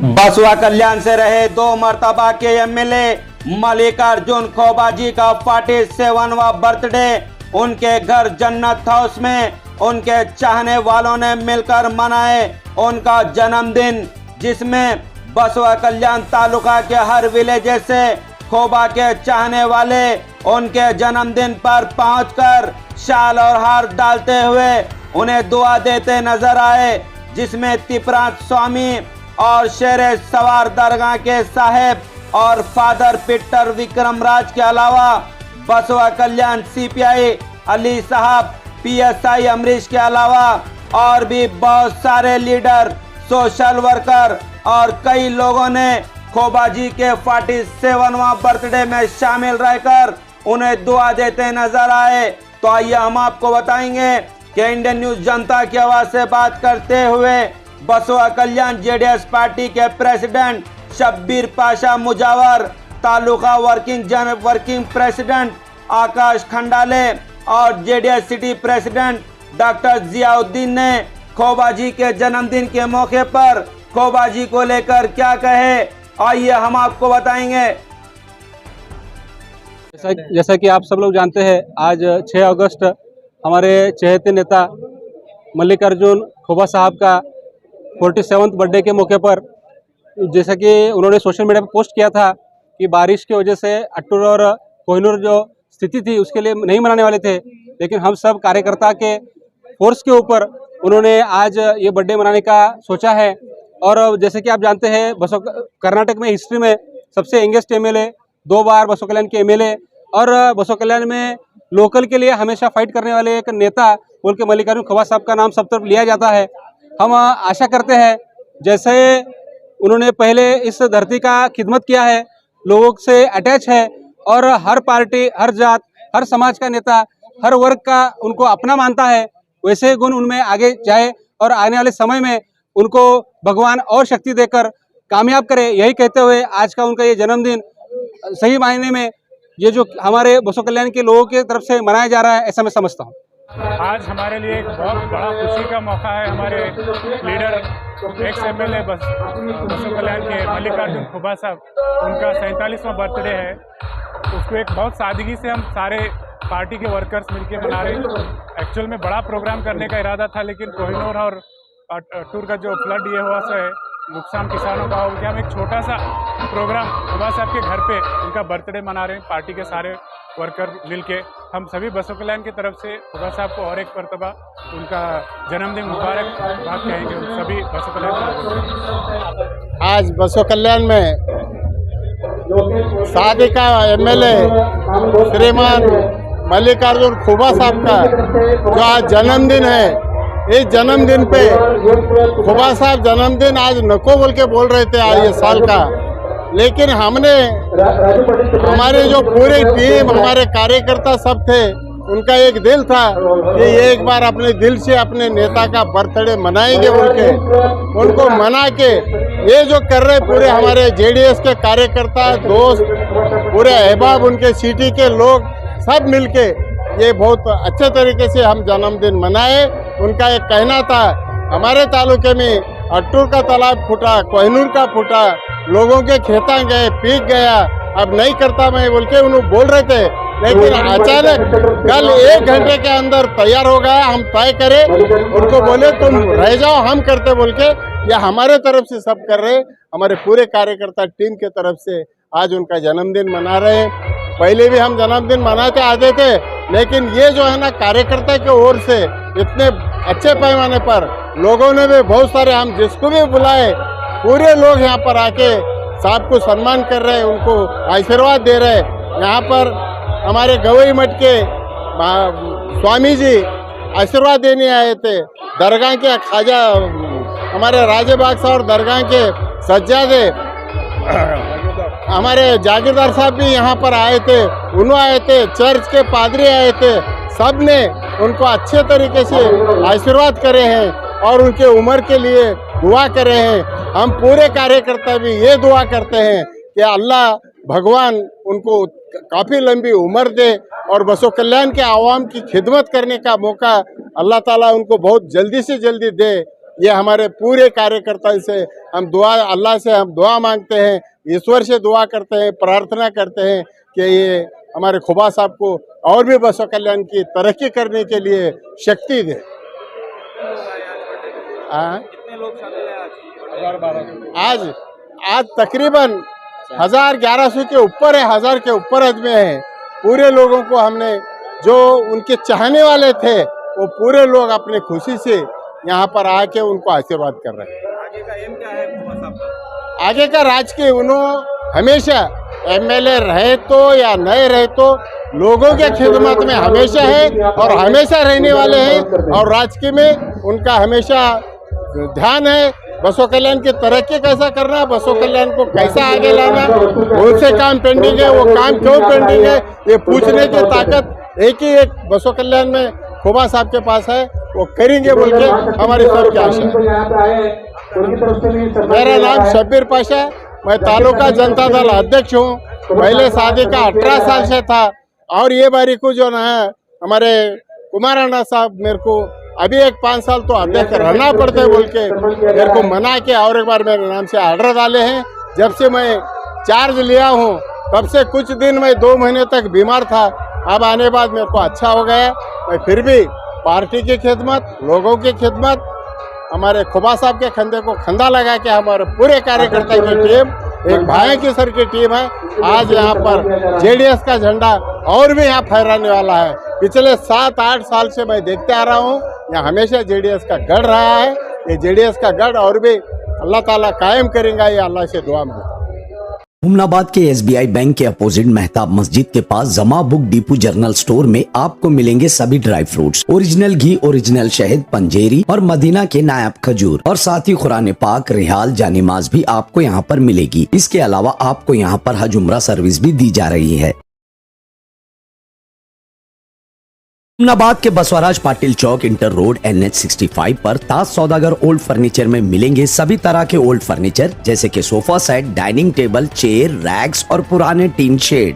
बसवा कल्याण से रहे 2 मर्तबा के एमएलए मल्लिकार्जुन खोबाजी का 47वां बर्थडे उनके घर जन्नत हाउस में उनके चाहने वालों ने मिलकर मनाए उनका जन्मदिन, जिसमें बसवा कल्याण तालुका के हर विलेज से खोबा के चाहने वाले उनके जन्मदिन पर पहुंचकर शाल और हार डालते हुए उन्हें दुआ देते नजर आए, जिसमें तिपराज स्वामी और शेरे सवार दरगाह के साहेब और फादर पीटर विक्रमराज के अलावा बसवा कल्याण सीपीआई अली साहब, पीएसआई अमरीश के अलावा और भी बहुत सारे लीडर, सोशल वर्कर और कई लोगों ने खोबाजी के 47वां बर्थडे में शामिल रहकर उन्हें दुआ देते नजर आए। तो आइए हम आपको बताएंगे कि इंडियन न्यूज जनता की आवाज से बात करते हुए बसवा कल्याण जेडीएस पार्टी के president Shabbir Pasha Mujawar, taluka working president Akash Khandale और JDS city president doctor Ziauddin ने खोबाजी के जन्मदिन के मौके पर खोबाजी को लेकर क्या कहे, आइए हम आपको बताएंगे। जैसा कि आप सब लोग जानते हैं, आज 6 अगस्त हमारे चहेते नेता मल्लिकार्जुन खोबा साहब का 47वां बर्थडे के मौके पर, जैसा कि उन्होंने सोशल मीडिया पर पोस्ट किया था कि बारिश की वजह से अट्टूर और कोहिनूर जो स्थिति थी उसके लिए नहीं मनाने वाले थे, लेकिन हम सब कार्यकर्ता के फोर्स के ऊपर उन्होंने आज ये बर्थडे मनाने का सोचा है। और जैसे कि आप जानते हैं, कर्नाटक में हिस्ट्री में सबसे यंगेस्ट एमएलए, 2 बार बसवा कल्याण के एमएलए और बसवा कल्याण में लोकल के लिए हमेशा फाइट करने वाले एक नेता बोल के मल्लिकार्जुन खोबा साहब का नाम सब तरफ लिया जाता है। हम आशा करते हैं जैसे उन्होंने पहले इस धरती का खिदमत किया है, लोगों से अटैच है और हर पार्टी, हर जात, हर समाज का नेता, हर वर्ग का उनको अपना मानता है, वैसे गुण उनमें आगे जाए और आने वाले समय में उनको भगवान और शक्ति देकर कामयाब करे। यही कहते हुए आज का उनका ये जन्मदिन सही मायने में ये जो हमारे बसवा कल्याण के लोगों की तरफ से मनाया जा रहा है, ऐसा मैं समझता हूँ। आज हमारे लिए एक बहुत बड़ा खुशी का मौका है। हमारे लीडर एक्स एमएलए बसवा कल्याण के मल्लिकार्जुन खोबा साहब, उनका 47वां बर्थडे है। उसको एक बहुत सादगी से हम सारे पार्टी के वर्कर्स मिलकर मना रहे हैं। एक्चुअल में बड़ा प्रोग्राम करने का इरादा था, लेकिन कोहिनूर और अट्टूर का जो फ्लड ये हुआ से नुकसान किसानों का हो गया, हम एक छोटा सा प्रोग्राम खोबा साहब के घर पे उनका बर्थडे मना रहे हैं। पार्टी के सारे वर्कर मिलके हम सभी बसवा कल्याण की तरफ से खोबा साहब को और एक मरतबा उनका जन्मदिन मुबारक बात कहेंगे सभी बसवा कल्याण। आज बसवा कल्याण में शादी का एमएलए श्रीमान मल्लिकार्जुन खोबा साहब का जो आज जन्मदिन है, इस जन्मदिन पे खोबा साहब जन्मदिन आज नको बोल के बोल रहे थे आज ये साल का, लेकिन हमने हमारे जो पूरी टीम, हमारे कार्यकर्ता सब थे, उनका एक दिल था कि एक बार अपने दिल से अपने नेता का बर्थडे मनाएंगे बोल के, उनको मना के ये जो कर रहे पूरे हमारे जेडीएस के कार्यकर्ता, दोस्त, पूरे अहबाब, उनके सिटी के लोग सब मिलके ये बहुत अच्छे तरीके से हम जन्मदिन मनाए। उनका एक कहना था, हमारे तालुके में अट्टूर का तालाब फूटा, कोहिनूर का फूटा, लोगों के खेता गए, पीक गया, अब नहीं करता मैं बोल के उन्होंने बोल रहे थे, लेकिन अचानक कल 1 घंटे के अंदर तैयार हो गया। हम तय करें, उनको बोले तुम रह जाओ, हम करते बोल के, या हमारे तरफ से सब कर रहे, हमारे पूरे कार्यकर्ता टीम के तरफ से आज उनका जन्मदिन मना रहे हैं। पहले भी हम जन्मदिन मनाते आते थे, लेकिन ये जो है ना कार्यकर्ता की ओर से इतने अच्छे पैमाने पर लोगों ने भी बहुत सारे, हम जिसको भी बुलाए पूरे लोग यहाँ पर आके साहब को सम्मान कर रहे हैं, उनको आशीर्वाद दे रहे हैं। यहाँ पर हमारे गवई मठ के स्वामी जी आशीर्वाद देने आए थे, दरगाह के ख्वाजा हमारे राजेबाग साहब और दरगाह के सज्जादे हमारे जागीरदार साहब भी यहाँ पर आए थे, उन्होंने आए थे, चर्च के पादरी आए थे, सब ने उनको अच्छे तरीके से आशीर्वाद करे हैं और उनके उम्र के लिए दुआ कर रहे हैं। हम पूरे कार्यकर्ता भी ये दुआ करते हैं कि अल्लाह भगवान उनको काफ़ी लंबी उम्र दे और बसवा कल्याण के आवाम की खिदमत करने का मौका अल्लाह ताला उनको बहुत जल्दी से जल्दी दे। ये हमारे पूरे कार्यकर्ता से हम अल्लाह से हम दुआ मांगते हैं, ईश्वर से दुआ करते हैं, प्रार्थना करते हैं कि ये हमारे खुबा साहब को और भी बसों कल्याण की तरक्की करने के लिए शक्ति दे। कितने लोग शामिल हैं आज? आज तकरीबन 1100 के ऊपर है, 1000 के ऊपर आदमी है। पूरे लोगों को हमने जो उनके चाहने वाले थे वो पूरे लोग अपनी खुशी से यहाँ पर आके उनको आशीर्वाद कर रहे हैं। आगे का एम क्या है खुबा साहब का? आगे का राजकीय उन्होंने हमेशा एमएलए रहे तो या नहीं रहे तो लोगों के खिदमत में हमेशा है और हमेशा रहने वाले हैं। और राजकीय में उनका हमेशा ध्यान है बसों कल्याण की तरक्की कैसा करना, बसों कल्याण को कैसा आगे लाना। बहुत से काम पेंडिंग है, वो काम क्यों पेंडिंग है ये पूछने की ताकत एक बसों कल्याण में खुबा साहब के पास है, वो करेंगे बोल के हमारी सबकी आशा है। मेरा नाम शब्बीर पाशा, मैं तालुका जनता दल अध्यक्ष हूँ। पहले शादी का 18 साल से था और ये बारी को जो ना हमारे कुमार अन्ना साहब मेरे को अभी 5 साल तो अध्यक्ष रहना पड़ता है बोल के मेरे को मना के और एक बार मेरे नाम से ऑर्डर डाले हैं। जब से मैं चार्ज लिया हूँ तब से कुछ दिन मैं 2 महीने तक बीमार था, अब आने बाद मेरे को अच्छा हो गया। मैं फिर भी पार्टी की खिदमत, लोगों की खिदमत, हमारे खुबा साहब के कंधे को खंधा लगा के हमारे पूरे कार्यकर्ता की टीम एक भाई की सर की टीम है। आज यहाँ पर जेडीएस का झंडा और भी यहाँ फहराने वाला है। पिछले 7-8 साल से मैं देखते आ रहा हूँ, यहाँ हमेशा जेडीएस का गढ़ रहा है। ये जेडीएस का गढ़ और भी अल्लाह ताला कायम करेगा, ये अल्लाह से दुआ मांगता हूं। हुमनाबाद के एसबीआई बैंक के अपोजिट मेहताब मस्जिद के पास जमा बुक डिपो जर्नल स्टोर में आपको मिलेंगे सभी ड्राई फ्रूट्स, ओरिजिनल घी, ओरिजिनल शहद, पंजेरी और मदीना के नायाब खजूर और साथ ही कुरान पाक, रिहाल, जानिमाज भी आपको यहाँ पर मिलेगी। इसके अलावा आपको यहाँ पर हज उम्रा सर्विस भी दी जा रही है। हुमनाबाद के बसवराज पाटिल चौक इंटर रोड NH 65 पर ताज सौदागर ओल्ड फर्नीचर में मिलेंगे सभी तरह के ओल्ड फर्नीचर जैसे कि sofa set, dining table, chair, racks और पुराने टीन शेड।